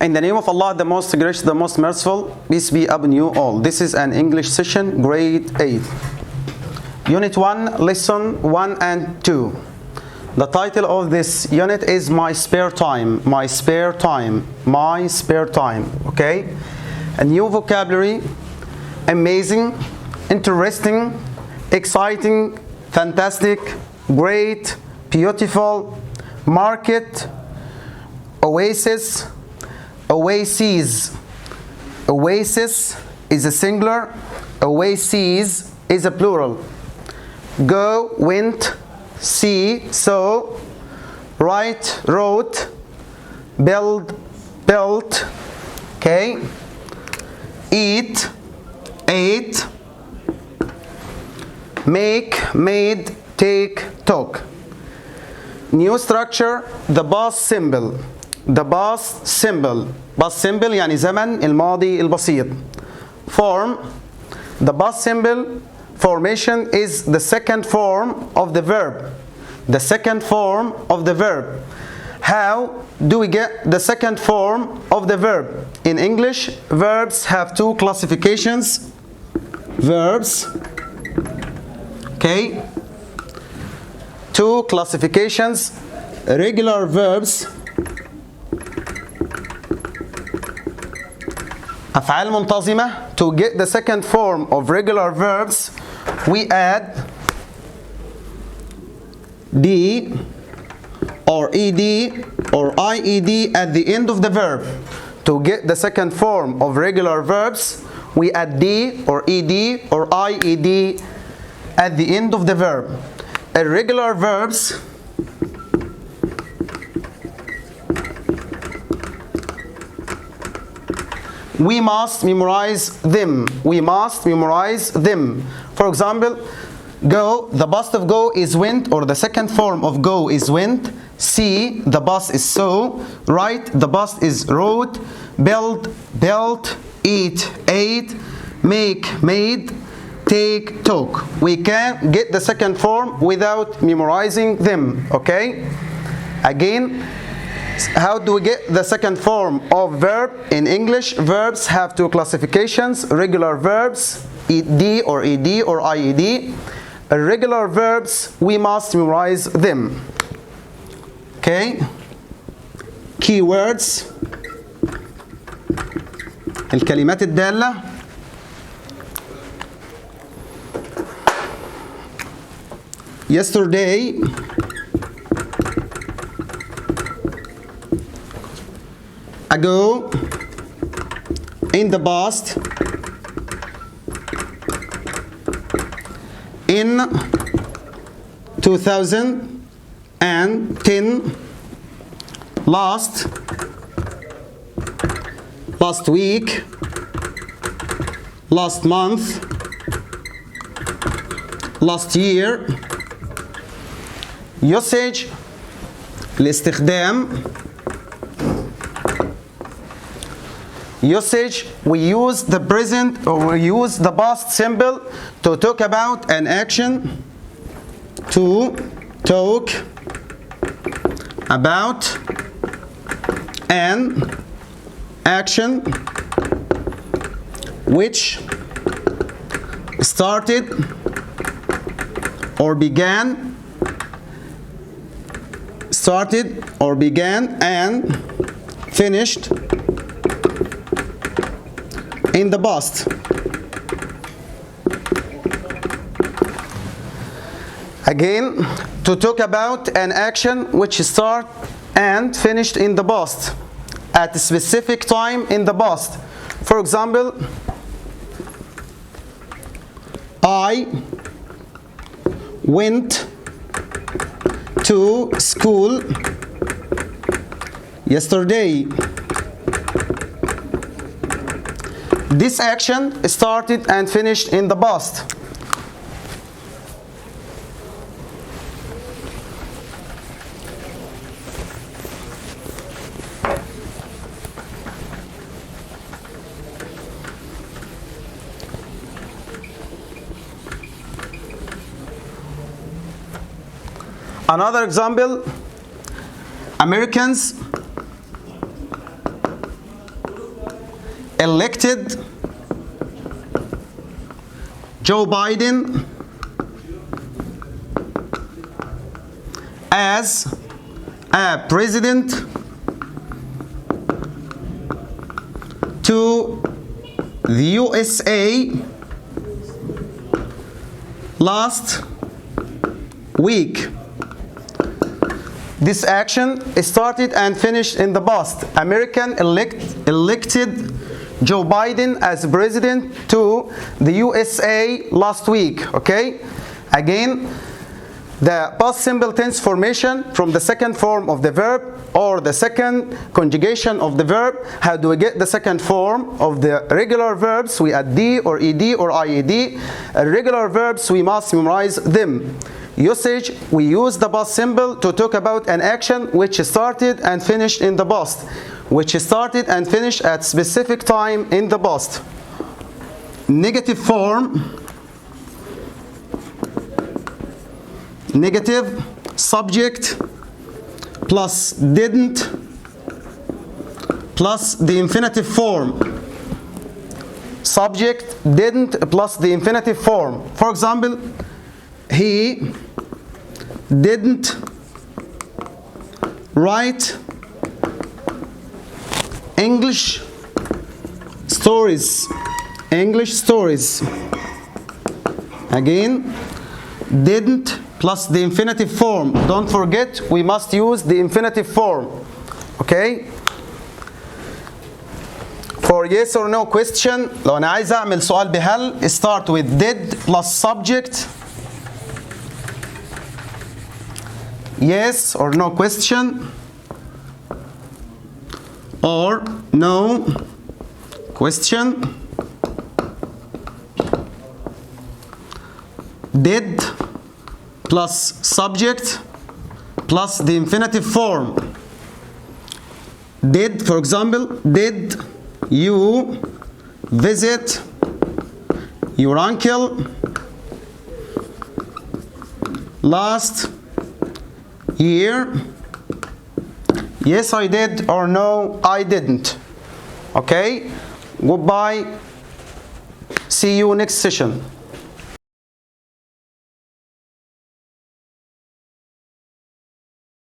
In the name of Allah, the most gracious, the most merciful, peace be upon you all. This is an English session, grade 8. Unit 1, lesson 1 and 2. The title of this unit is My Spare Time. My Spare Time. My Spare Time. Okay? A new vocabulary. Amazing, interesting, exciting, fantastic, great, beautiful, market, oasis, oases. Oasis is a singular, oases is a plural. Go, went, see, saw, write, wrote, build, built, okay? Eat, ate, make, made, take, took. New structure, the past symbol. The past symbol. Past symbol يعني زمن الماضي البسيط. Form. The past symbol formation is the second form of the verb. The second form of the verb. How do we get the second form of the verb? In English, verbs have two classifications. Verbs. Okay. Two classifications. Irregular verbs. أفعال منتظمة. To get the second form of regular verbs, we add D or ED or IED at the end of the verb. To get the second form of regular verbs, we add D or ED or IED at the end of the verb. Irregular verbs we must memorize them. We must memorize them. For example, go, the past of go is went, or the second form of go is went. See, the past is saw. Write, the past is wrote. Build, built. Eat, ate. Make, made. Take, took. We can get the second form without memorizing them. Okay? Again, how do we get the second form of verb? In English, verbs have two classifications. Regular verbs, ED or ED or IED. Irregular verbs, we must memorize them. Okay? Keywords. الكلمات الدالة. Yesterday. Ago, in the past, in 2010, last week, last month, last year. Usage, الاستخدام. Usage, we use the present or we use the past symbol to talk about an action. To talk about an action which started or began and finished in the past. Again, to talk about an action which started and finished in the past at a specific time in the past. For example, I went to school yesterday. This action started and finished in the past. Another example, Americans elected Joe Biden as a president to the USA last week. This action started and finished in the past. American elected Joe Biden as president to the USA last week. Okay? Again, the past simple tense formation from the second form of the verb or the second conjugation of the verb. How do we get the second form of the regular verbs? We add D or ED or IED. Irregular verbs, we must memorize them. Usage, we use the past simple to talk about an action which started and finished in the past, which started and finished at specific time in the past. Negative form, negative subject plus didn't plus the infinitive form. Subject didn't plus the infinitive form. For example, he didn't write English stories. English stories. Again, didn't plus the infinitive form. Don't forget, we must use the infinitive form. Okay? For yes or no question, لو أنا عايز أعمل سؤال بهل, start with did plus subject. Yes or no question, or no question. Did plus subject plus the infinitive form. Did, for example, did you visit your uncle last year? Yes, I did, or no, I didn't. Okay? Goodbye. See you next session.